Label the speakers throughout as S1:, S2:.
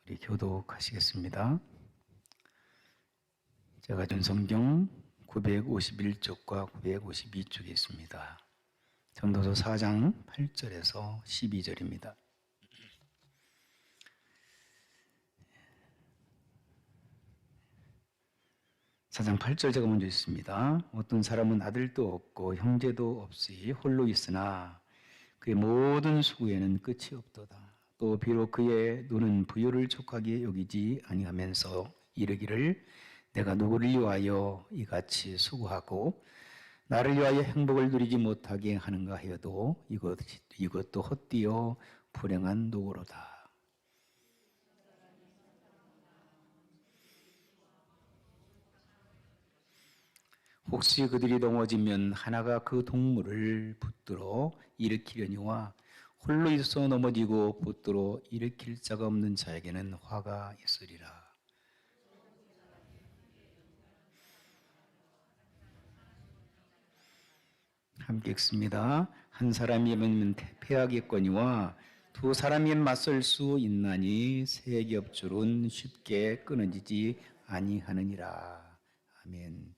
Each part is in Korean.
S1: 우리 교독하시겠습니다. 제가 준 성경 951쪽과 952쪽에 있습니다. 전도서 4장 8절에서 12절입니다. 4장 8절 제가 먼저 있습니다. 어떤 사람은 아들도 없고 형제도 없이 홀로 있으나 그의 모든 수고에는 끝이 없도다. 또 비록 그의 눈은 부요를 족하게 여기지 아니하면서 이르기를 내가 누구를 위하여 이같이 수고하고 나를 위하여 행복을 누리지 못하게 하는가 하여도 이것도 헛되어 불행한 노고로다. 혹시 그들이 넘어지면 하나가 그 동물을 붙들어 일으키려니와 홀로 있어 넘어지고 붙들어 일으킬 자가 없는 자에게는 화가 있으리라. 함께 읽습니다. 한 사람이면 패하겠거니와 두 사람이 맞설 수 있나니 세 겹줄은 쉽게 끊어지지 아니하느니라. 아멘.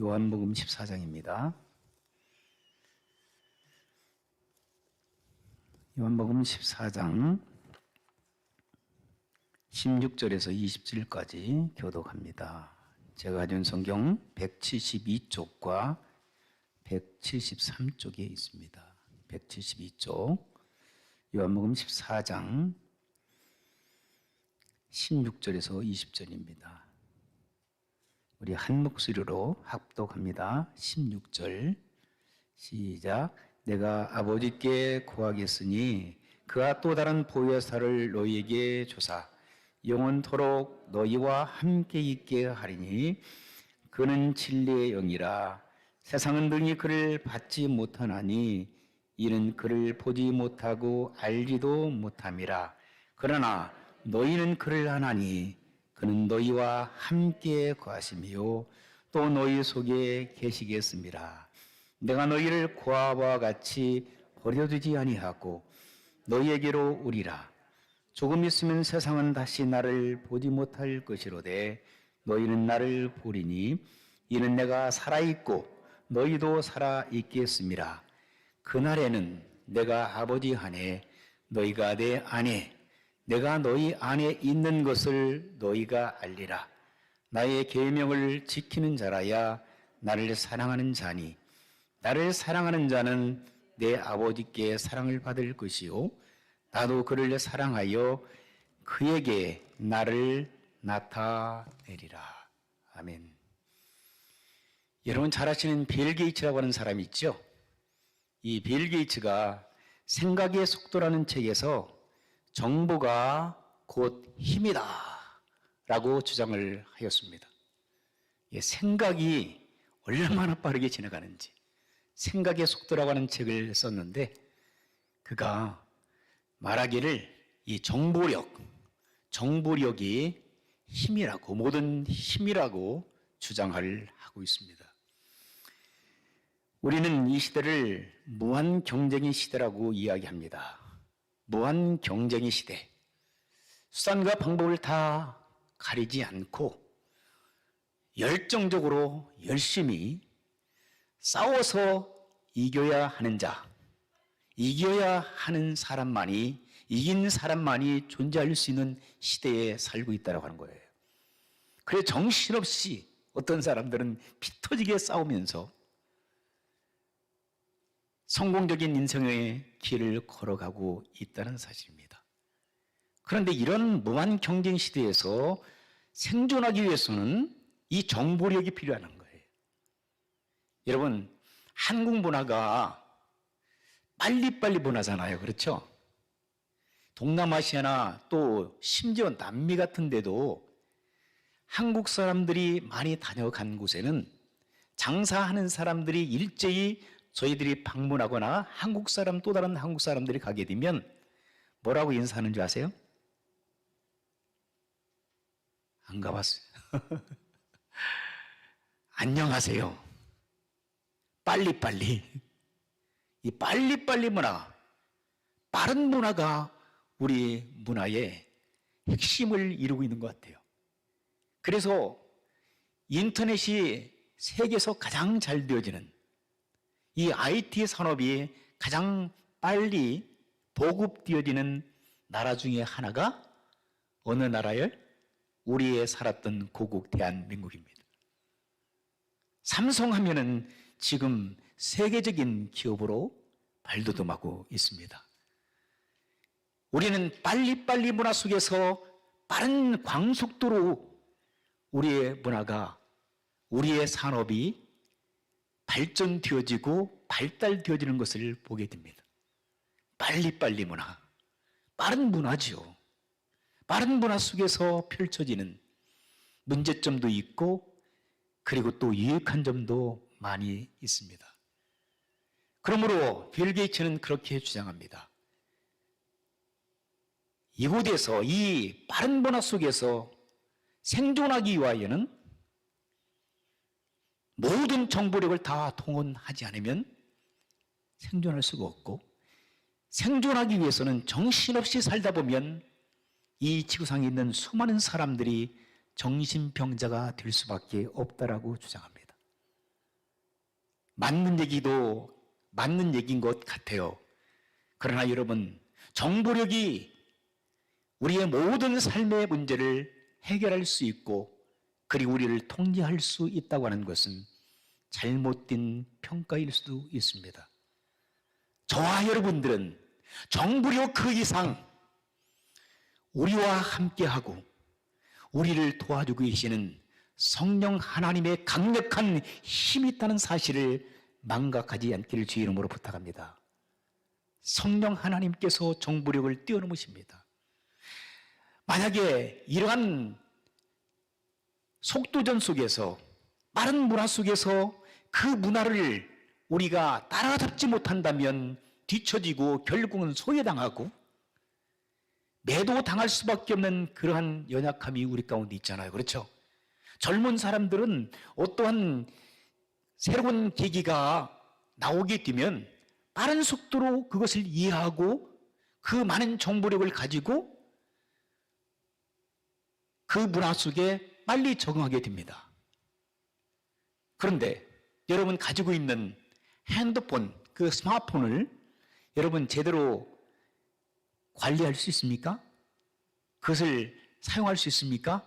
S1: 요한복음 14장입니다. 요한복음 14장 16절에서 20절까지 교독합니다. 제가 가진 성경 172쪽과 173쪽에 있습니다. 172쪽 요한복음 14장 16절에서 20절입니다. 우리 한 목소리로 합독합니다. 16절 시작. 내가 아버지께 구하겠으니 그가 또 다른 보혜사를 너희에게 주사 영원토록 너희와 함께 있게 하리니 그는 진리의 영이라. 세상은 능히 그를 받지 못하나니 이는 그를 보지 못하고 알지도 못함이라. 그러나 너희는 그를 아나니 그는 너희와 함께 거하시며 또 너희 속에 계시겠습니다. 내가 너희를 고아와 같이 버려두지 아니하고 너희에게로 오리라. 조금 있으면 세상은 다시 나를 보지 못할 것이로되 너희는 나를 보리니 이는 내가 살아있고 너희도 살아있겠습니다. 그날에는 내가 아버지 안에 너희가 내 안에 내가 너희 안에 있는 것을 너희가 알리라. 나의 계명을 지키는 자라야 나를 사랑하는 자니 나를 사랑하는 자는 내 아버지께 사랑을 받을 것이요 나도 그를 사랑하여 그에게 나를 나타내리라. 아멘. 여러분 잘 아시는 빌 게이츠라고 하는 사람이 있죠? 이 빌 게이츠가 생각의 속도라는 책에서 정보가 곧 힘이다 라고 주장을 하였습니다. 생각이 얼마나 빠르게 지나가는지 생각의 속도라고 하는 책을 썼는데 그가 말하기를 이 정보력이 힘이라고 모든 힘이라고 주장을 하고 있습니다. 우리는 이 시대를 무한 경쟁의 시대라고 이야기합니다. 무한 경쟁의 시대. 수단과 방법을 다 가리지 않고 열정적으로 열심히 싸워서 이겨야 하는 자, 이겨야 하는 사람만이, 이긴 사람만이 존재할 수 있는 시대에 살고 있다고 하는 거예요. 그래서 정신없이 어떤 사람들은 피 터지게 싸우면서 성공적인 인생의 길을 걸어가고 있다는 사실입니다. 그런데 이런 무한 경쟁 시대에서 생존하기 위해서는 이 정보력이 필요한 거예요. 여러분, 한국 문화가 빨리빨리 변하잖아요. 그렇죠? 동남아시아나 또 심지어 남미 같은 데도 한국 사람들이 많이 다녀간 곳에는 장사하는 사람들이 일제히 저희들이 방문하거나 한국 사람 또 다른 한국 사람들이 가게 되면 뭐라고 인사하는 줄 아세요? 안 가봤어요. 안녕하세요. 빨리빨리. 이 빨리빨리 문화, 빠른 문화가 우리 문화의 핵심을 이루고 있는 것 같아요. 그래서 인터넷이 세계에서 가장 잘 되어지는 이 IT 산업이 가장 빨리 보급되어지는 나라 중에 하나가 어느 나라예요? 우리의 살았던 고국 대한민국입니다. 삼성 하면은 지금 세계적인 기업으로 발돋움하고 있습니다. 우리는 빨리빨리 문화 속에서 빠른 광속도로 우리의 문화가, 우리의 산업이 발전되어지고 발달되어지는 것을 보게 됩니다. 빨리빨리 문화, 빠른 문화죠. 빠른 문화 속에서 펼쳐지는 문제점도 있고 그리고 또 유익한 점도 많이 있습니다. 그러므로 빌 게이츠는 그렇게 주장합니다. 이곳에서 이 빠른 문화 속에서 생존하기 위하여는 모든 정보력을 다 동원하지 않으면 생존할 수가 없고, 생존하기 위해서는 정신없이 살다 보면 이 지구상에 있는 수많은 사람들이 정신병자가 될 수밖에 없다라고 주장합니다. 맞는 얘기인 것 같아요. 그러나 여러분, 정보력이 우리의 모든 삶의 문제를 해결할 수 있고 그리고 우리를 통제할 수 있다고 하는 것은 잘못된 평가일 수도 있습니다. 저와 여러분들은 정보력 그 이상 우리와 함께하고 우리를 도와주고 계시는 성령 하나님의 강력한 힘이 있다는 사실을 망각하지 않기를 주의 이름으로 부탁합니다. 성령 하나님께서 정보력을 뛰어넘으십니다. 만약에 이러한 속도전 속에서, 빠른 문화 속에서 그 문화를 우리가 따라잡지 못한다면 뒤처지고 결국은 소외당하고 매도당할 수밖에 없는 그러한 연약함이 우리 가운데 있잖아요. 그렇죠? 젊은 사람들은 어떠한 새로운 계기가 나오게 되면 빠른 속도로 그것을 이해하고 그 많은 정보력을 가지고 그 문화 속에 빨리 적응하게 됩니다. 그런데 여러분 가지고 있는 핸드폰, 그 스마트폰을 여러분 제대로 관리할 수 있습니까? 그것을 사용할 수 있습니까?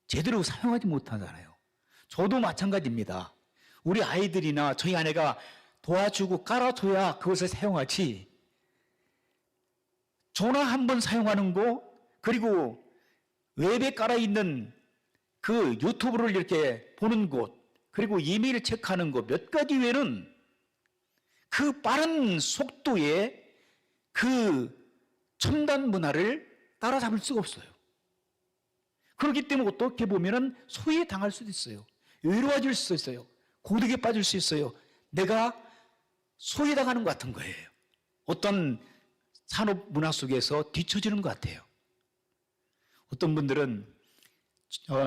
S1: 제대로 사용하지 못하잖아요. 저도 마찬가지입니다. 우리 아이들이나 저희 아내가 도와주고 깔아줘야 그것을 사용하지, 전화 한 번 사용하는 거, 그리고 웹에 깔아있는 그 유튜브를 이렇게 보는 곳, 그리고 이메일 체크하는 것 몇 가지 외에는 그 빠른 속도의 그 첨단 문화를 따라잡을 수가 없어요. 그렇기 때문에 어떻게 보면 소외당할 수도 있어요. 외로워질 수 있어요. 고독에 빠질 수 있어요. 내가 소외당하는 것 같은 거예요. 어떤 산업 문화 속에서 뒤처지는 것 같아요. 어떤 분들은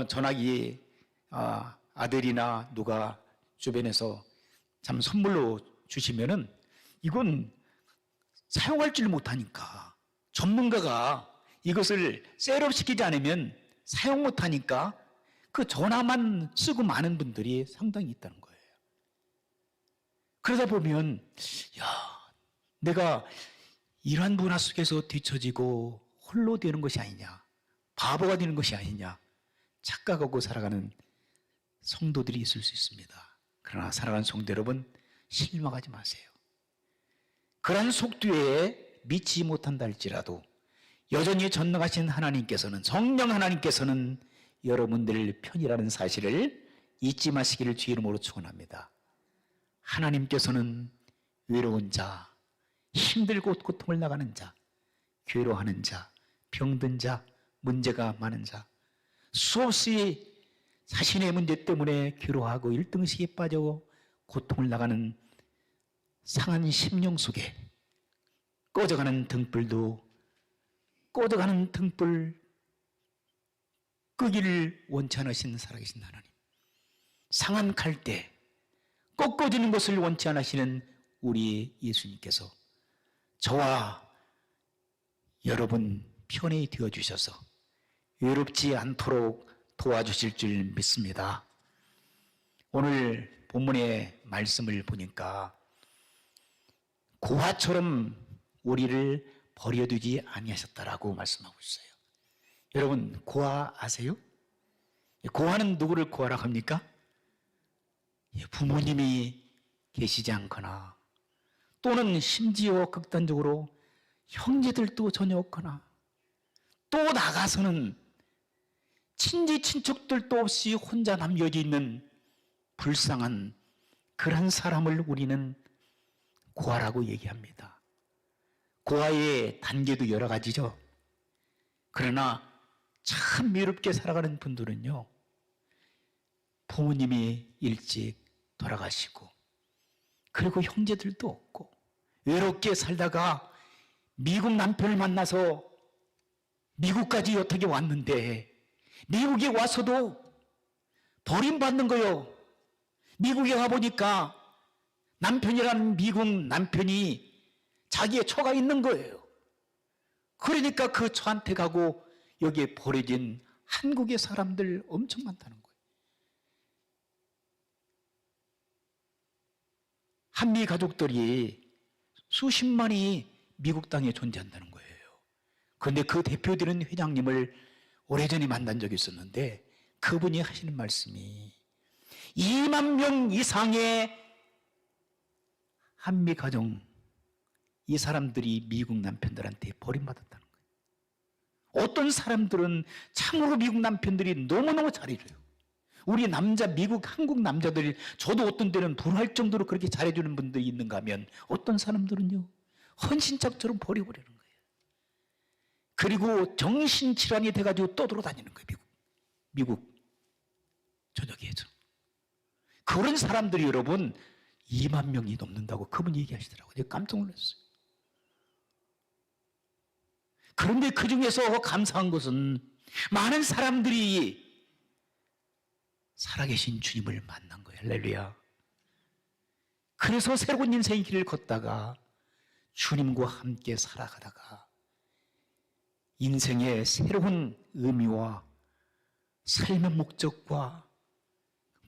S1: 전화기 아들이나 누가 주변에서 참 선물로 주시면은 이건 사용할 줄 못하니까, 전문가가 이것을 셋업시키지 않으면 사용 못하니까 그 전화만 쓰고 많은 분들이 상당히 있다는 거예요. 그러다 보면 내가 이러한 문화 속에서 뒤처지고 홀로 되는 것이 아니냐, 바보가 되는 것이 아니냐 착각하고 살아가는 성도들이 있을 수 있습니다. 그러나 사랑하는 성도 여러분, 실망하지 마세요. 그러한 속도에 미치지 못한다 할지라도 여전히 전능하신 하나님께서는, 성령 하나님께서는 여러분들 편이라는 사실을 잊지 마시기를 주의 이름으로 축원합니다. 하나님께서는 외로운 자, 힘들고 고통을 나가는 자, 괴로워하는 자, 병든 자, 문제가 많은 자, 수없이 자신의 문제 때문에 괴로워하고 일등식에 빠져 고통을 나가는 상한 심령 속에 꺼져가는 등불도 꺼져가는 등불 끄기를 원치 않으신 살아계신 하나님, 상한 갈대 꺾어지는 것을 원치 않으시는 우리 예수님께서 저와 여러분 편에 되어주셔서 외롭지 않도록 도와주실 줄 믿습니다. 오늘 본문의 말씀을 보니까 고아처럼 우리를 버려두지 아니하셨다라고 말씀하고 있어요. 여러분, 고아 아세요? 고아는 누구를 고아라고 합니까? 부모님이 계시지 않거나 또는 심지어 극단적으로 형제들도 전혀 없거나 또 나가서는 친지 친척들도 없이 혼자 남겨져 있는 불쌍한 그런 사람을 우리는 고아라고 얘기합니다. 고아의 단계도 여러 가지죠. 그러나 참 외롭게 살아가는 분들은요, 부모님이 일찍 돌아가시고 그리고 형제들도 없고 외롭게 살다가 미국 남편을 만나서 미국까지 어떻게 왔는데 미국에 와서도 버림받는 거요. 미국에 가보니까 남편이라는 미국 남편이 자기의 처가 있는 거예요. 그러니까 그 처한테 가고 여기에 버려진 한국의 사람들 엄청 많다는 거예요. 한미 가족들이 수십만이 미국 땅에 존재한다는 거예요. 그런데 그 대표되는 회장님을 오래전에 만난 적이 있었는데 그분이 하시는 말씀이 2만 명 이상의 한미 가정, 이 사람들이 미국 남편들한테 버림받았다는 거예요. 어떤 사람들은 참으로 미국 남편들이 너무너무 잘해줘요. 우리 남자, 미국, 한국 남자들, 저도 어떤 때는 불할 정도로 그렇게 잘해주는 분들이 있는가 하면 어떤 사람들은요, 헌신짝처럼 버려버리는 거예요. 그리고 정신질환이 돼가지고 떠돌아다니는 거예요, 미국 저녁에서. 그런 사람들이 여러분 2만 명이 넘는다고 그분이 얘기하시더라고요. 제가 깜짝 놀랐어요. 그런데 그 중에서 감사한 것은 많은 사람들이 살아계신 주님을 만난 거예요. 할렐루야. 그래서 새로운 인생의 길을 걷다가 주님과 함께 살아가다가 인생의 새로운 의미와 삶의 목적과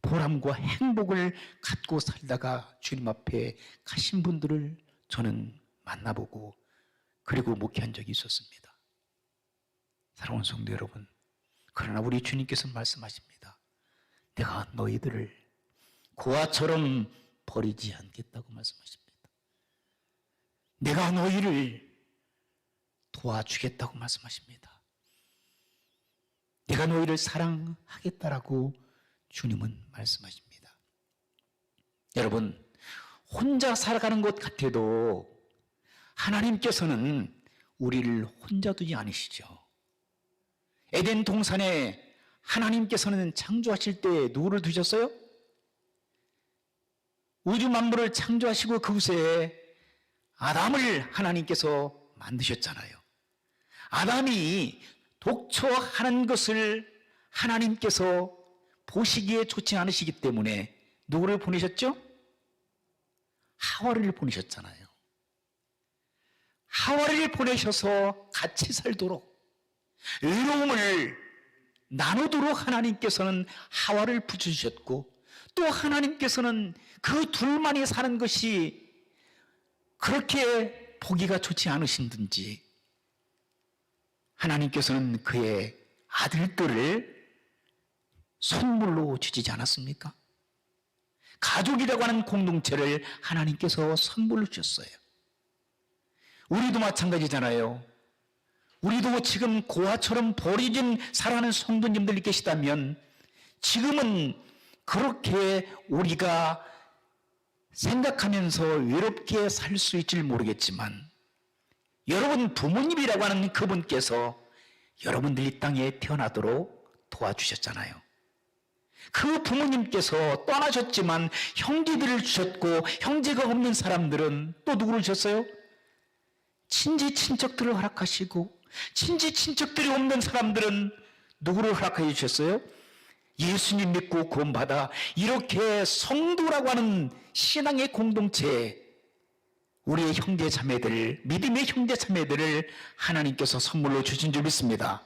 S1: 보람과 행복을 갖고 살다가 주님 앞에 가신 분들을 저는 만나보고 그리고 목회한 적이 있었습니다. 사랑하는 성도 여러분, 그러나 우리 주님께서 말씀하십니다. 내가 너희들을 고아처럼 버리지 않겠다고 말씀하십니다. 내가 너희를 도와주겠다고 말씀하십니다. 내가 너희를 사랑하겠다라고 주님은 말씀하십니다. 여러분, 혼자 살아가는 것 같아도 하나님께서는 우리를 혼자 두지 않으시죠. 에덴 동산에 하나님께서는 창조하실 때 누구를 두셨어요? 우주 만물을 창조하시고 그곳에 아담을 하나님께서 만드셨잖아요. 아담이 독초하는 것을 하나님께서 보시기에 좋지 않으시기 때문에 누구를 보내셨죠? 하와를 보내셨잖아요. 하와를 보내셔서 같이 살도록 외로움을 나누도록 하나님께서는 하와를 붙여주셨고 또 하나님께서는 그 둘만이 사는 것이 그렇게 보기가 좋지 않으신든지 하나님께서는 그의 아들들을 선물로 주시지 않았습니까? 가족이라고 하는 공동체를 하나님께서 선물로 주셨어요. 우리도 마찬가지잖아요. 우리도 지금 고아처럼 버려진 살아가는 성도님들이 계시다면 지금은 그렇게 우리가 생각하면서 외롭게 살 수 있을지 모르겠지만 여러분 부모님이라고 하는 그분께서 여러분들 이 땅에 태어나도록 도와주셨잖아요. 그 부모님께서 떠나셨지만 형제들을 주셨고 형제가 없는 사람들은 또 누구를 주셨어요? 친지 친척들을 허락하시고 친지 친척들이 없는 사람들은 누구를 허락해 주셨어요? 예수님 믿고 구원받아 이렇게 성도라고 하는 신앙의 공동체에 우리의 형제 자매들, 믿음의 형제 자매들을 하나님께서 선물로 주신 줄 믿습니다.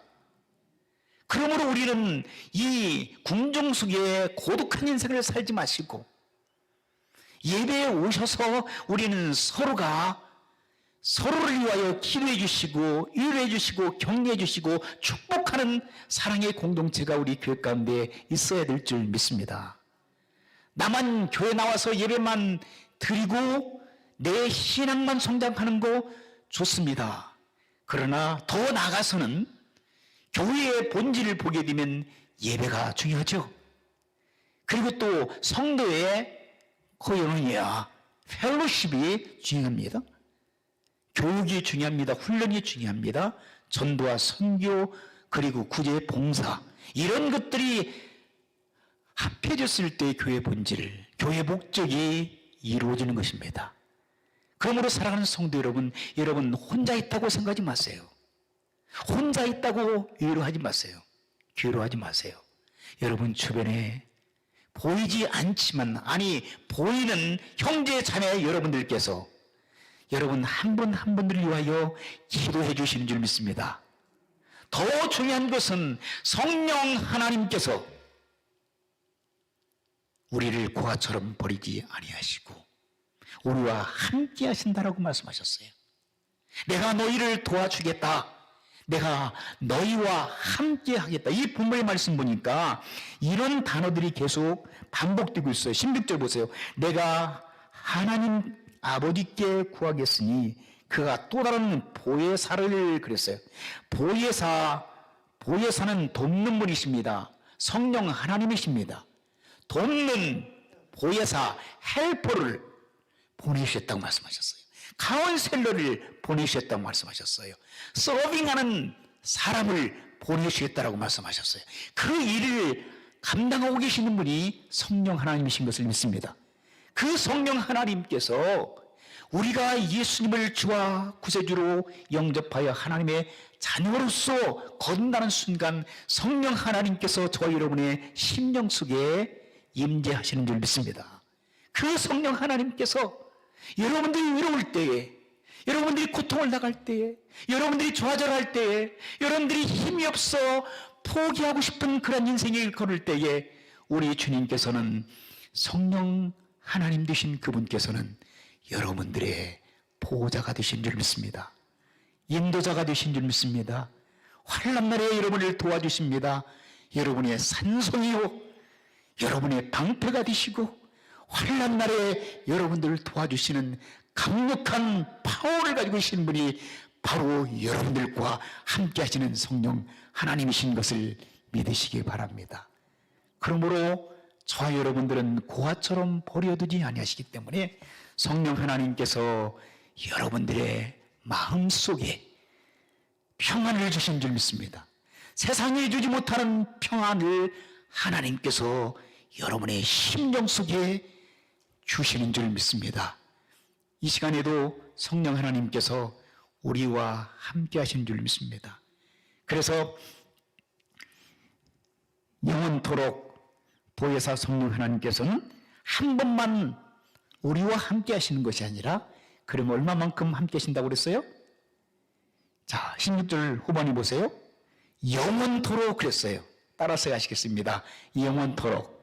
S2: 그러므로 우리는 이 궁정 속에 고독한 인생을 살지 마시고 예배에 오셔서 우리는 서로가 서로를 위하여 기도해 주시고 위로해 주시고 격려해 주시고 축복하는 사랑의 공동체가 우리 교회 가운데 있어야 될 줄 믿습니다. 나만 교회 나와서 예배만 드리고 내 신앙만 성장하는 거 좋습니다. 그러나 더 나아가서는 교회의 본질을 보게 되면 예배가 중요하죠. 그리고 또 성도의 코이노니아, 펠로십이 중요합니다. 교육이 중요합니다. 훈련이 중요합니다. 전도와 선교 그리고 구제 봉사 이런 것들이 합해졌을 때 교회 본질, 교회 목적이 이루어지는 것입니다. 그러므로 사랑하는 성도 여러분, 여러분 혼자 있다고 생각하지 마세요. 혼자 있다고 위로하지 마세요. 괴로워하지 마세요. 여러분 주변에 보이지 않지만 보이는 형제 자매 여러분들께서 여러분 한 분 한 분들을 위하여 기도해 주시는 줄 믿습니다. 더 중요한 것은 성령 하나님께서 우리를 고아처럼 버리지 아니하시고 우리와 함께 하신다라고 말씀하셨어요. 내가 너희를 도와주겠다. 내가 너희와 함께 하겠다. 이 본문의 말씀 보니까 이런 단어들이 계속 반복되고 있어요. 16절 보세요. 내가 하나님 아버지께 구하겠으니 그가 또 다른 보혜사를 그랬어요. 보혜사는 돕는 분이십니다. 성령 하나님이십니다. 돕는 보혜사 헬퍼를 보내주셨다고 말씀하셨어요. 카운셀러를 보내주셨다고 말씀하셨어요. 서빙하는 사람을 보내주셨다고 말씀하셨어요. 그 일을 감당하고 계시는 분이 성령 하나님이신 것을 믿습니다. 그 성령 하나님께서 우리가 예수님을 주와 구세주로 영접하여 하나님의 자녀로서 거듭나는 순간 성령 하나님께서 저와 여러분의 심령 속에 임재하시는 줄 믿습니다. 그 성령 하나님께서 여러분들이 외로울 때에, 여러분들이 고통을 당할 때에, 여러분들이 좌절할 때에, 여러분들이 힘이 없어 포기하고 싶은 그런 인생을 걸을 때에 우리 주님께서는 성령 하나님 되신 그분께서는 여러분들의 보호자가 되신 줄 믿습니다. 인도자가 되신 줄 믿습니다. 환난 날에 여러분을 도와주십니다. 여러분의 산성이요, 여러분의 방패가 되시고 환난 날에 여러분들을 도와주시는 강력한 파워를 가지고 계신 분이 바로 여러분들과 함께 하시는 성령 하나님이신 것을 믿으시기 바랍니다. 그러므로 저와 여러분들은 고아처럼 버려두지 아니하시기 때문에 성령 하나님께서 여러분들의 마음속에 평안을 주신 줄 믿습니다. 세상이 주지 못하는 평안을 하나님께서 여러분의 심령 속에 주시는 줄 믿습니다. 이 시간에도 성령 하나님께서 우리와 함께 하신 줄 믿습니다. 그래서 영원토록 보혜사 성령 하나님께서는 한 번만 우리와 함께 하시는 것이 아니라 그럼 얼마만큼 함께 하신다고 그랬어요? 자, 16절 후반에 보세요. 영원토록 그랬어요. 따라서 하시겠습니다. 영원토록.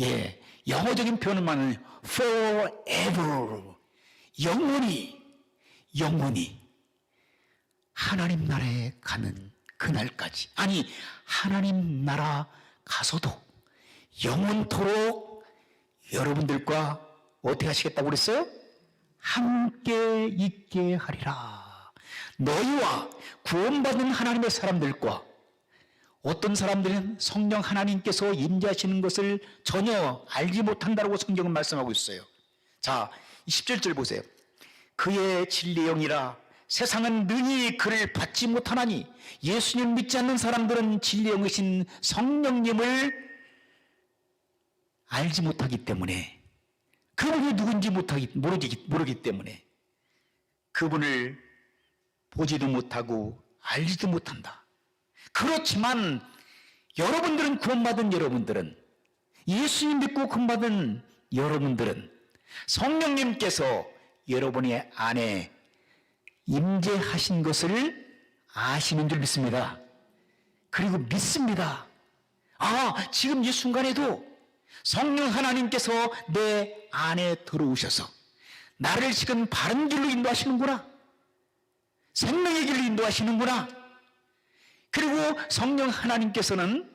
S2: 예, 영어적인 표현은 forever. 영원히 하나님 나라에 가는 그날까지. 하나님 나라 가서도 영원토록 여러분들과 어떻게 하시겠다고 그랬어요? 함께 있게 하리라. 너희와 구원받은 하나님의 사람들과 어떤 사람들은 성령 하나님께서 임재하시는 것을 전혀 알지 못한다고 성경은 말씀하고 있어요. 자, 17절 보세요. 그의 진리의 영이라 세상은 능히 그를 받지 못하나니 예수님 믿지 않는 사람들은 진리의 영이신 성령님을 알지 못하기 때문에 그분이 누군지 모르기 때문에 그분을 보지도 못하고 알지도 못한다. 그렇지만 여러분들은 구원받은 여러분들은 예수님 믿고 구원받은 여러분들은 성령님께서 여러분의 안에 임재하신 것을 아시는 줄 믿습니다. 그리고 믿습니다. 아, 지금 이 순간에도 성령 하나님께서 내 안에 들어오셔서 나를 지금 바른 길로 인도하시는구나. 생명의 길로 인도하시는구나. 그리고 성령 하나님께서는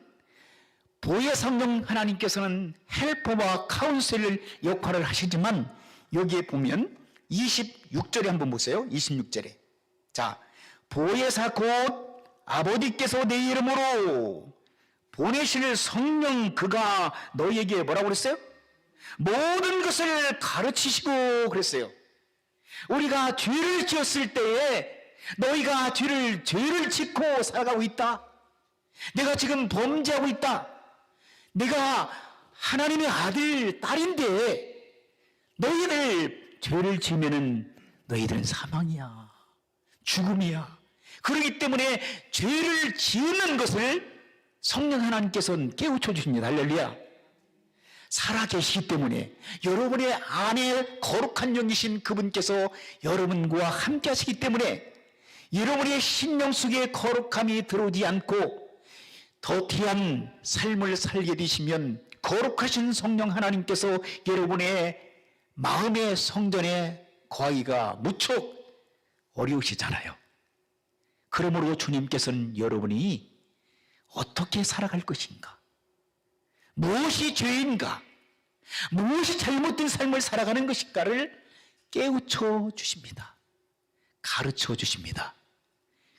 S2: 보혜 성령 하나님께서는 헬퍼와 카운셀 역할을 하시지만 여기에 보면 26절에 한번 보세요. 26절에. 자, 보혜사 곧 아버지께서 내 이름으로 보내실 성령 그가 너희에게 뭐라고 그랬어요? 모든 것을 가르치시고 그랬어요. 우리가 죄를 지었을 때에 너희가 죄를 짓고 살아가고 있다. 내가 지금 범죄하고 있다. 내가 하나님의 아들, 딸인데 너희들 죄를 지으면은 너희들은 사망이야. 죽음이야. 그렇기 때문에 죄를 지으는 것을 성령 하나님께서는 깨우쳐 주십니다. 할렐루야. 살아계시기 때문에 여러분의 안에 거룩한 영이신 그분께서 여러분과 함께 하시기 때문에 여러분의 심령 속에 거룩함이 들어오지 않고 더티한 삶을 살게 되시면 거룩하신 성령 하나님께서 여러분의 마음의 성전에 거하기가 무척 어려우시잖아요. 그러므로 주님께서는 여러분이 어떻게 살아갈 것인가, 무엇이 죄인가, 무엇이 잘못된 삶을 살아가는 것인가를 깨우쳐 주십니다. 가르쳐 주십니다.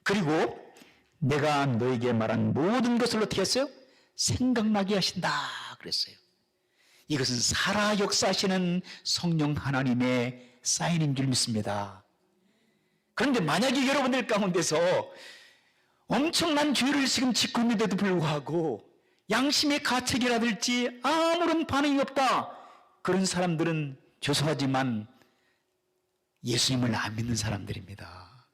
S2: 그리고 내가 너에게 말한 모든 것을 어떻게 했어요? 생각나게 하신다 그랬어요. 이것은 살아 역사하시는 성령 하나님의 사인인 줄 믿습니다. 그런데 만약에 여러분들 가운데서 엄청난 죄를 지금 짓고 있는데도 불구하고 양심의 가책이라든지 아무런 반응이 없다. 그런 사람들은 죄송하지만 예수님을 안 믿는 사람들입니다.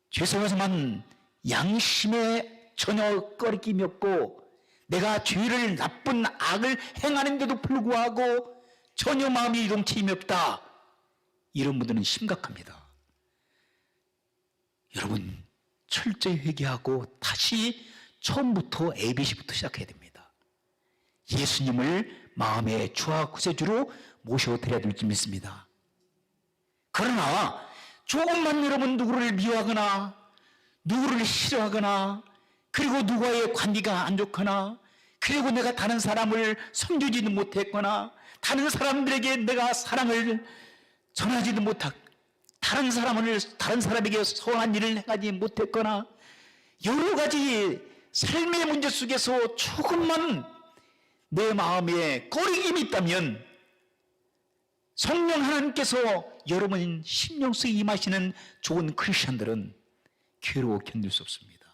S2: 죄송하지만 양심에 전혀 꺼리낌이 없고 내가 죄를 나쁜 악을 행하는데도 불구하고 전혀 마음이 이동침이 없다. 이런 분들은 심각합니다. 여러분 철저히 회개하고 다시 처음부터 ABC부터 시작해야 됩니다. 예수님을 마음의 주와 구세주로 모셔드려야 될 줄 믿습니다. 그러나 조금만 여러분 누구를 미워하거나 누구를 싫어하거나 그리고 누구와의 관계가 안 좋거나 그리고 내가 다른 사람을 섬기지도 못했거나 다른 사람들에게 내가 사랑을 전하지도 못하고 다른 사람에게 선한 일을 행하지 못했거나 여러 가지 삶의 문제 속에서 조금만 내 마음에 꺼리낌이 있다면 성령 하나님께서 여러분 심령 속에 임하시는 좋은 크리스천들은 괴로워 견딜 수 없습니다.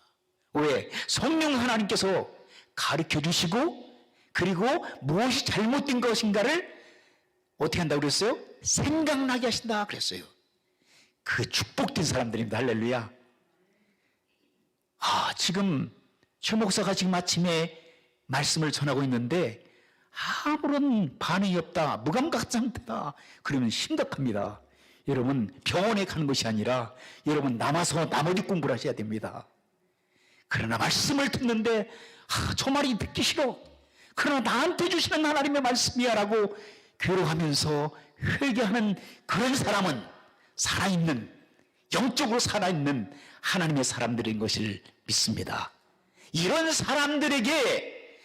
S2: 왜? 성령 하나님께서 가르쳐 주시고 그리고 무엇이 잘못된 것인가를 어떻게 한다고 그랬어요? 생각나게 하신다 그랬어요. 그 축복된 사람들입니다. 할렐루야. 지금 최 목사가 지금 아침에 말씀을 전하고 있는데 아무런 반응이 없다. 무감각 상태다. 그러면 심각합니다. 여러분 병원에 가는 것이 아니라 여러분 남아서 나머지 공부를 하셔야 됩니다. 그러나 말씀을 듣는데 저 말이 듣기 싫어. 그러나 나한테 주시는 하나님의 말씀이야 라고 괴로워하면서 회개하는 그런 사람은 살아있는 영적으로 살아있는 하나님의 사람들인 것을 믿습니다. 이런 사람들에게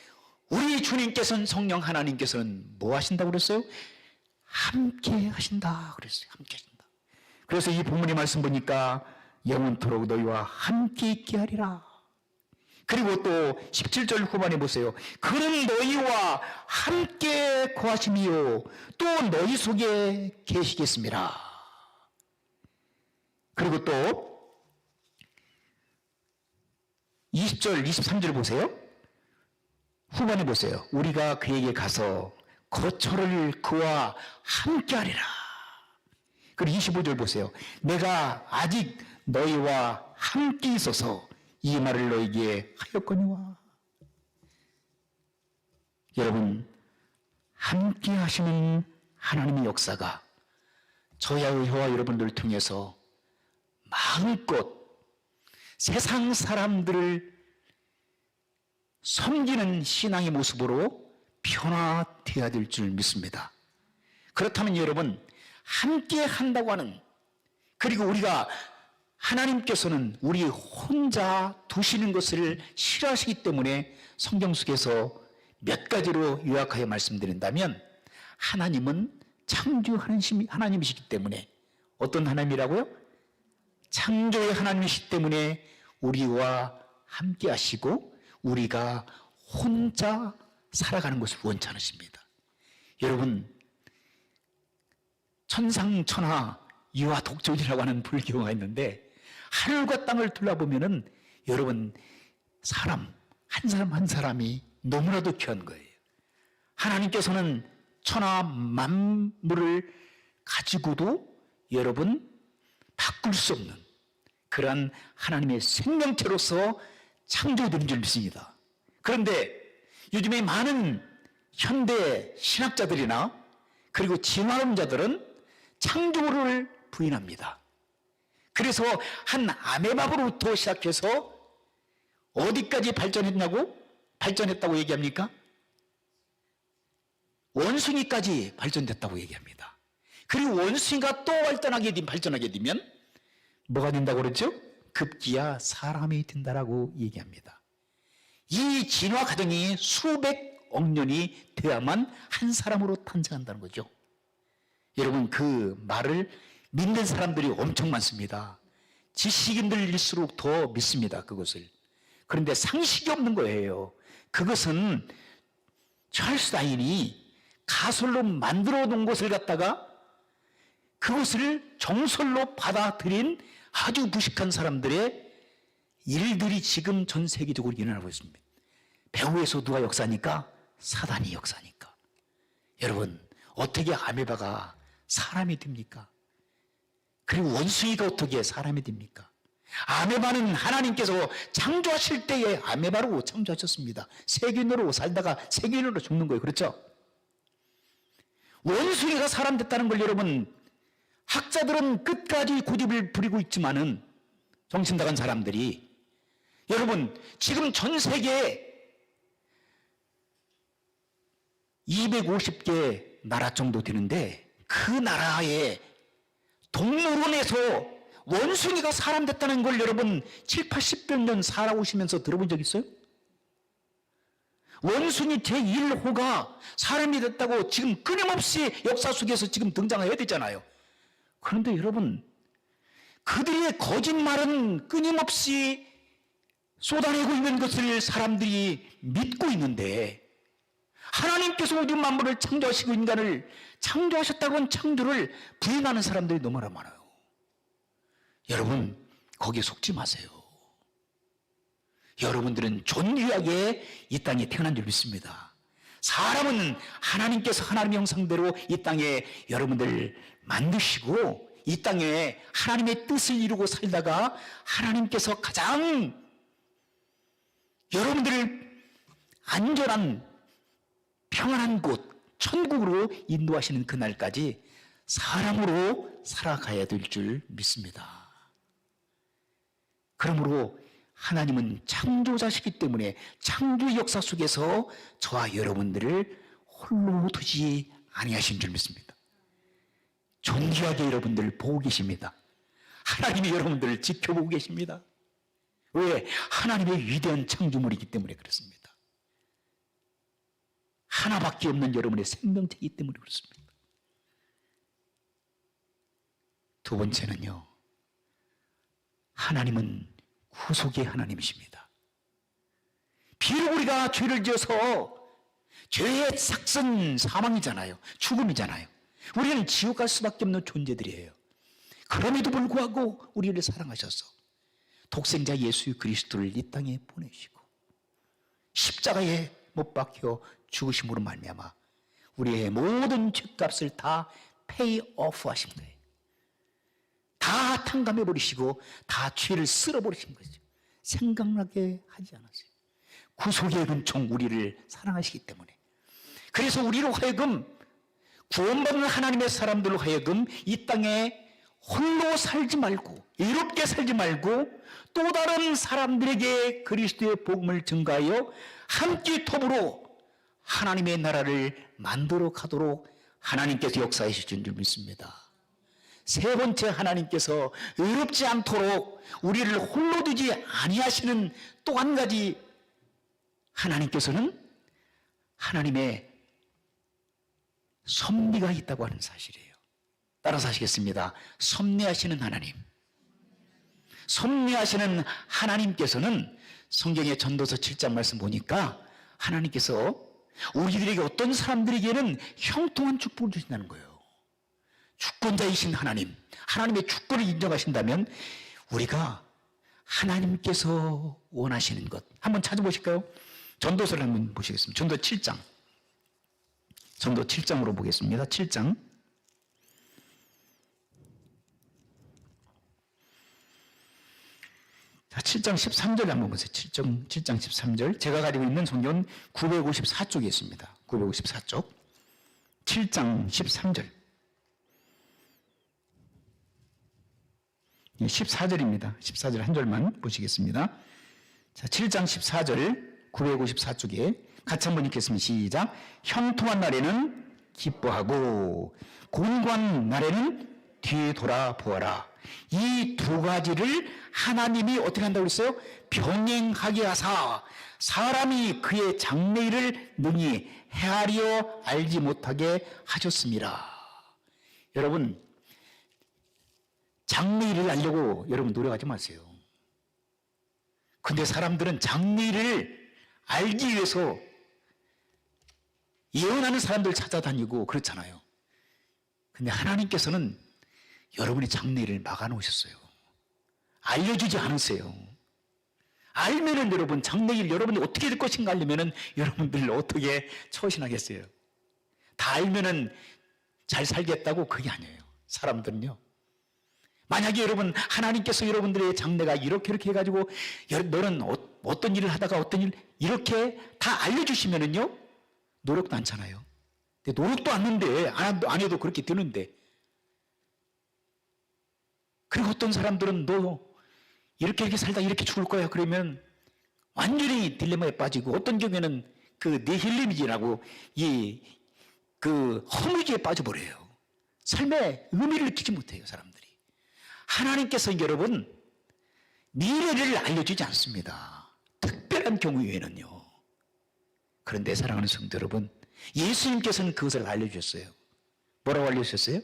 S2: 우리 주님께서는 성령 하나님께서는 뭐 하신다고 그랬어요? 함께 하신다 그랬어요. 함께 하신다. 그래서 이 본문의 말씀 보니까 영원토록 너희와 함께 있게 하리라. 그리고 또 17절 후반에 보세요. 그는 너희와 함께 거하심이요 또 너희 속에 계시겠습니다. 그리고 또 20절 23절 보세요. 후반에 보세요. 우리가 그에게 가서 거처를 그와 함께 하리라. 그리고 25절 보세요. 내가 아직 너희와 함께 있어서 이 말을 너희에게 하였거니와. 여러분 함께 하시는 하나님의 역사가 저와 여러분들 통해서 마음껏 세상 사람들을 섬기는 신앙의 모습으로 변화되어야 될 줄 믿습니다. 그렇다면 여러분, 함께 한다고 하는, 그리고 우리가 하나님께서는 우리 혼자 두시는 것을 싫어하시기 때문에 성경 속에서 몇 가지로 요약하여 말씀드린다면, 하나님은 창조하는 하나님이시기 때문에, 어떤 하나님이라고요? 창조의 하나님이시기 때문에 우리와 함께 하시고 우리가 혼자 살아가는 것을 원치 않으십니다. 여러분, 천상천하 유아 독존이라고 하는 불교가 있는데, 하늘과 땅을 둘러보면은 여러분, 사람 한 사람이 너무나도 귀한 거예요. 하나님께서는 천하 만물을 가지고도 여러분 바꿀 수 없는 그러한 하나님의 생명체로서 창조된 줄 믿습니다. 그런데 요즘에 많은 현대 신학자들이나 그리고 진화론자들은 창조를 부인합니다. 그래서 한 아메바부터 시작해서 어디까지 발전했다고 얘기합니까? 원숭이까지 발전됐다고 얘기합니다. 그리고 원숭이가 또 발전하게 되면 뭐가 된다고 그러죠? 급기야 사람이 된다라고 얘기합니다. 이 진화 과정이 수백억 년이 되어야만 한 사람으로 탄생한다는 거죠. 여러분, 그 말을 믿는 사람들이 엄청 많습니다. 지식인들일수록 더 믿습니다, 그것을. 그런데 상식이 없는 거예요. 그것은 찰스 다윈이 가설로 만들어 놓은 것을 갖다가 그것을 정설로 받아들인 아주 무식한 사람들의 일들이 지금 전 세계적으로 일어나고 있습니다. 배후에서 누가 역사니까? 사단이 역사니까. 여러분, 어떻게 아메바가 사람이 됩니까? 그리고 원숭이가 어떻게 사람이 됩니까? 아메바는 하나님께서 창조하실 때에 아메바로 창조하셨습니다. 세균으로 살다가 세균으로 죽는 거예요. 그렇죠? 원숭이가 사람 됐다는 걸 여러분, 학자들은 끝까지 고집을 부리고 있지만은, 정신 나간 사람들이, 여러분, 지금 전 세계에 250개 나라 정도 되는데, 그 나라의 동물원에서 원숭이가 사람 됐다는 걸 여러분 7, 80몇 년 살아오시면서 들어본 적 있어요? 원숭이 제1호가 사람이 됐다고 지금 끊임없이 역사 속에서 지금 등장해야 되잖아요. 그런데 여러분, 그들의 거짓말은 끊임없이 쏟아내고 있는 것을 사람들이 믿고 있는데, 하나님께서 우주 만물을 창조하시고 인간을 창조하셨다고는 창조를 부인하는 사람들이 너무나 많아요. 여러분, 거기에 속지 마세요. 여러분들은 존귀하게 이 땅에 태어난 줄 믿습니다. 사람은 하나님께서 하나님의 형상대로 이 땅에 여러분들 만드시고 이 땅에 하나님의 뜻을 이루고 살다가 하나님께서 가장 여러분들을 안전한 평안한 곳, 천국으로 인도하시는 그날까지 사람으로 살아가야 될 줄 믿습니다. 그러므로 하나님은 창조자시기 때문에 창조 역사 속에서 저와 여러분들을 홀로 두지 아니하신 줄 믿습니다. 존귀하게 여러분들을 보고 계십니다. 하나님이 여러분들을 지켜보고 계십니다. 왜? 하나님의 위대한 창조물이기 때문에 그렇습니다. 하나밖에 없는 여러분의 생명체이기 때문에 그렇습니다. 두 번째는요, 하나님은 구속의 하나님이십니다. 비록 우리가 죄를 지어서 죄의 삭은 사망이잖아요. 죽음이잖아요. 우리는 지옥 갈 수밖에 없는 존재들이에요. 그럼에도 불구하고 우리를 사랑하셔서 독생자 예수 그리스도를 이 땅에 보내시고 십자가에 못 박혀 죽으심으로 말미암아 우리의 모든 죄값을 다 페이 오프 하신 거예요. 다 탕감해 버리시고 다 죄를 쓸어 버리신 거죠. 생각나게 하지 않았어요. 구속의 은총 우리를 사랑하시기 때문에. 그래서 우리로 하여금 구원받는 하나님의 사람들로 하여금 이 땅에 홀로 살지 말고 외롭게 살지 말고 또 다른 사람들에게 그리스도의 복음을 증가하여 함께 더불어 하나님의 나라를 만들어 가도록 하나님께서 역사하실 줄 믿습니다. 세 번째, 하나님께서 외롭지 않도록 우리를 홀로 두지 아니하시는 또 한 가지, 하나님께서는 하나님의 섭리가 있다고 하는 사실이에요. 따라서 하시겠습니다. 섭리하시는 하나님. 섭리하시는 하나님께서는 성경의 전도서 7장 말씀 보니까 하나님께서 우리들에게 어떤 사람들에게는 형통한 축복을 주신다는 거예요. 주권자이신 하나님, 하나님의 주권을 인정하신다면 우리가 하나님께서 원하시는 것 한번 찾아보실까요? 전도서를 한번 보시겠습니다. 전도 7장. 전도 7장으로 보겠습니다. 7장. 자, 7장 13절 한번 보세요. 7장 13절. 제가 가지고 있는 성경은 954쪽에 있습니다. 954쪽. 7장 13절. 14절입니다. 14절 한 절만 보시겠습니다. 자, 7장 14절 954쪽에 같이 한번 읽겠습니다. 시작. 형통한 날에는 기뻐하고 곤고한 날에는 뒤돌아보아라. 이 두 가지를 하나님이 어떻게 한다고 그랬어요? 병행하게 하사 사람이 그의 장래일을 능히 헤아려 알지 못하게 하셨습니다. 여러분, 장래일을 알려고 여러분 노력하지 마세요. 근데 사람들은 장래일을 알기 위해서 예언하는 사람들 찾아다니고 그렇잖아요. 근데 하나님께서는 여러분의 장래일을 막아놓으셨어요. 알려주지 않으세요. 알면은 여러분 장래일 여러분이 어떻게 될 것인가 알려면은 여러분들 어떻게 처신하겠어요? 다 알면은 잘 살겠다고 그게 아니에요. 사람들은요. 만약에 여러분 하나님께서 여러분들의 장래가 이렇게 해가지고 너는 어떤 일을 하다가 어떤 일 이렇게 다 알려주시면은요 노력도 않잖아요. 근데 노력도 않는데 안 해도 그렇게 되는데, 그리고 어떤 사람들은 너 이렇게 살다 이렇게 죽을 거야 그러면 완전히 딜레마에 빠지고, 어떤 경우에는 그 니힐리즘이라고 그 허무주의에 빠져버려요. 삶의 의미를 느끼지 못해요 사람들이. 하나님께서 여러분 미래를 알려주지 않습니다. 특별한 경우 외에는요. 그런데 사랑하는 성도 여러분, 예수님께서는 그것을 알려주셨어요. 뭐라고 알려주셨어요?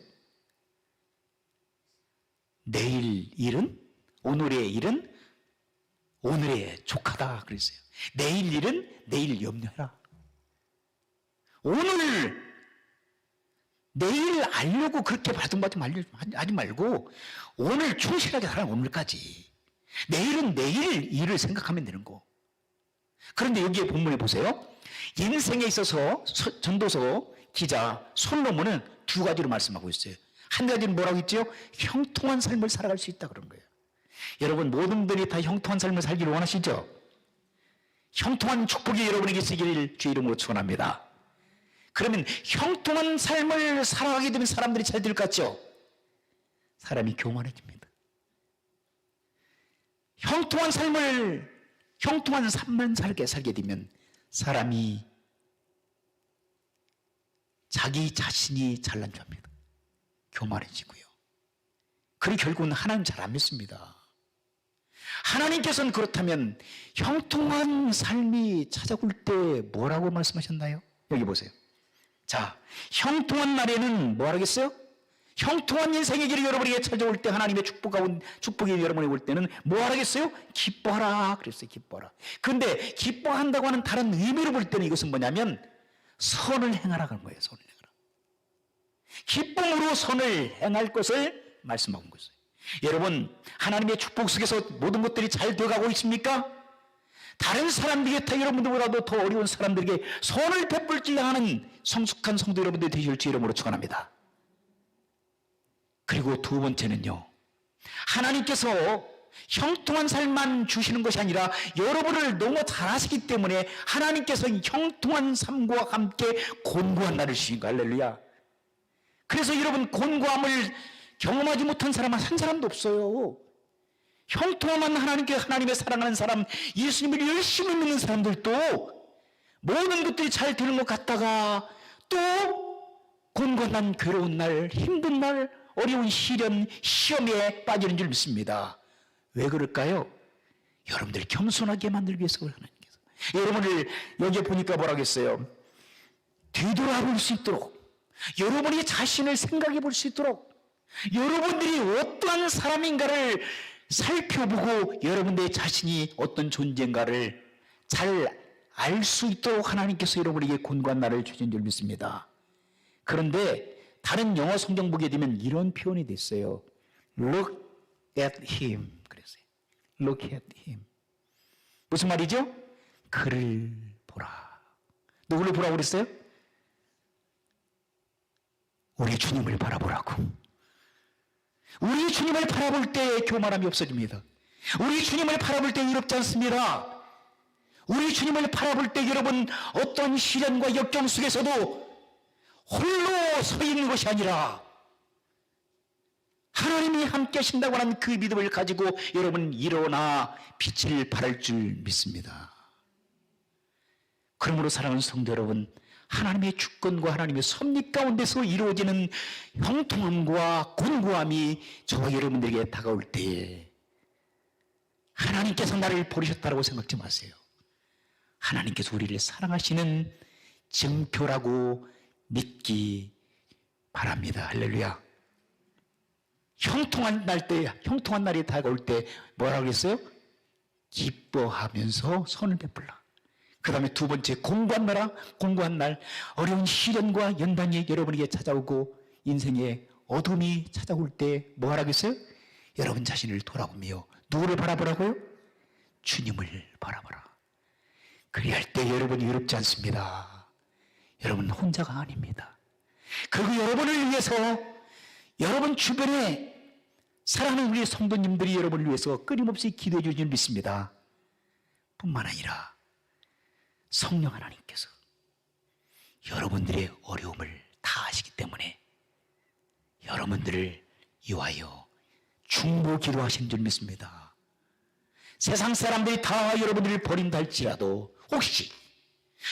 S2: 내일 일은, 오늘의 일은 오늘에 족하다 그랬어요. 내일 일은 내일 염려해라. 내일 알려고 그렇게 바둥바둥 하지 말고 오늘 충실하게 살아. 오늘까지. 내일은 내일 일을 생각하면 되는 거. 그런데 여기에 본문에 보세요. 인생에 있어서 전도서 기자 솔로몬은 두 가지로 말씀하고 있어요. 한 가지는 뭐라고 했죠? 형통한 삶을 살아갈 수 있다 그런 거예요. 여러분 모든 분들이 다 형통한 삶을 살기를 원하시죠? 형통한 축복이 여러분에게 있기를 주의 이름으로 축원합니다. 그러면 형통한 삶을 살아가게 되면 사람들이 잘 될 것 같죠? 사람이 교만해집니다. 형통한 삶만 살게 되면 사람이 자기 자신이 잘난 줄 압니다. 교만해지고요. 그리고 결국은 하나님 잘 안 믿습니다. 하나님께서는 그렇다면 형통한 삶이 찾아올 때 뭐라고 말씀하셨나요? 여기 보세요. 자, 형통한 날에는 뭐 하겠어요? 형통한 인생의 길이 여러분에게 찾아올 때, 하나님의 축복이 여러분에게 올 때는 뭐 하겠어요? 기뻐하라 그랬어요. 기뻐하라. 그런데 기뻐한다고 하는 다른 의미로 볼 때는 이것은 뭐냐면 선을 행하라 그런 거예요. 선을 행하라. 기쁨으로 선을 행할 것을 말씀하고 있어요. 여러분 하나님의 축복 속에서 모든 것들이 잘 되어가고 있습니까? 다른 사람들에게 여러분들보다도 더 어려운 사람들에게 선을 베풀지 않은 성숙한 성도 여러분들이 되실 주 이름으로 축원합니다. 그리고 두 번째는요, 하나님께서 형통한 삶만 주시는 것이 아니라 여러분을 너무 잘 아시기 때문에 하나님께서 형통한 삶과 함께 곤고한 날을 주신 거. 할렐루야. 그래서 여러분 곤고함을 경험하지 못한 사람은 한 사람도 없어요. 형통한 하나님께 하나님의 사랑하는 사람, 예수님을 열심히 믿는 사람들도 모든 것들이 잘 되는 것 같다가 또 곤곤한 괴로운 날, 힘든 날, 어려운 시련, 시험에 빠지는 줄 믿습니다. 왜 그럴까요? 여러분들이 겸손하게 만들기 위해서 하나님께서. 여러분을 여기 보니까 뭐라고 했어요? 뒤돌아볼 수 있도록, 여러분이 자신을 생각해 볼 수 있도록, 여러분들이 어떠한 사람인가를 살펴보고 여러분들의 자신이 어떤 존재인가를 잘 알 수 있도록 하나님께서 여러분에게 곤고한 날을 주신 줄 믿습니다. 그런데 다른 영어 성경 보게 되면 이런 표현이 됐어요. Look at him. 그랬어요. Look at him. 무슨 말이죠? 그를 보라. 누구를 보라고 그랬어요? 우리 주님을 바라보라고. 우리 주님을 바라볼 때 교만함이 없어집니다. 우리 주님을 바라볼 때 이롭지 않습니다. 우리 주님을 바라볼 때 여러분 어떤 시련과 역경 속에서도 홀로 서 있는 것이 아니라 하나님이 함께 하신다고 하는 그 믿음을 가지고 여러분 일어나 빛을 발할 줄 믿습니다. 그러므로 사랑하는 성도 여러분, 하나님의 주권과 하나님의 섭리 가운데서 이루어지는 형통함과 곤고함이 저와 여러분들에게 다가올 때에 하나님께서 나를 버리셨다고 생각지 마세요. 하나님께서 우리를 사랑하시는 증표라고 믿기 바랍니다. 할렐루야. 형통한 날이 다가올 때 뭐라고 했어요? 기뻐하면서 선을 베풀라. 그 다음에 두 번째, 공고한 날, 어려운 시련과 연단이 여러분에게 찾아오고 인생의 어둠이 찾아올 때 뭐 하라고 했어요? 여러분 자신을 돌아보며 누구를 바라보라고요? 주님을 바라보라. 그리할 때 여러분이 외롭지 않습니다. 여러분 혼자가 아닙니다. 그리고 여러분을 위해서 여러분 주변에 사랑하는 우리 성도님들이 여러분을 위해서 끊임없이 기도해 주시는 믿습니다. 뿐만 아니라 성령 하나님께서 여러분들의 어려움을 다 아시기 때문에 여러분들을 위하여 중보 기도하신 줄 믿습니다. 세상 사람들이 다 여러분들을 버린다 할지라도, 혹시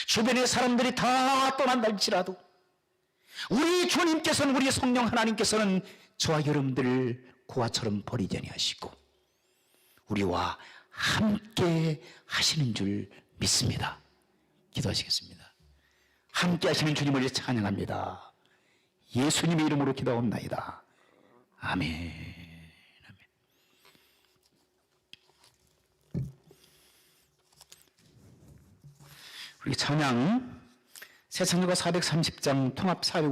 S2: 주변의 사람들이 다 떠난다 할지라도 우리 주님께서는, 우리 성령 하나님께서는 저와 여러분들을 고아처럼 버리지 아니하시고 우리와 함께 하시는 줄 믿습니다. 기도하시겠습니다. 함께 하시는 주님을 찬양합니다. 예수님의 이름으로 기도하옵나이다. 아멘. 우리 찬양 새창조가 430장 통합 450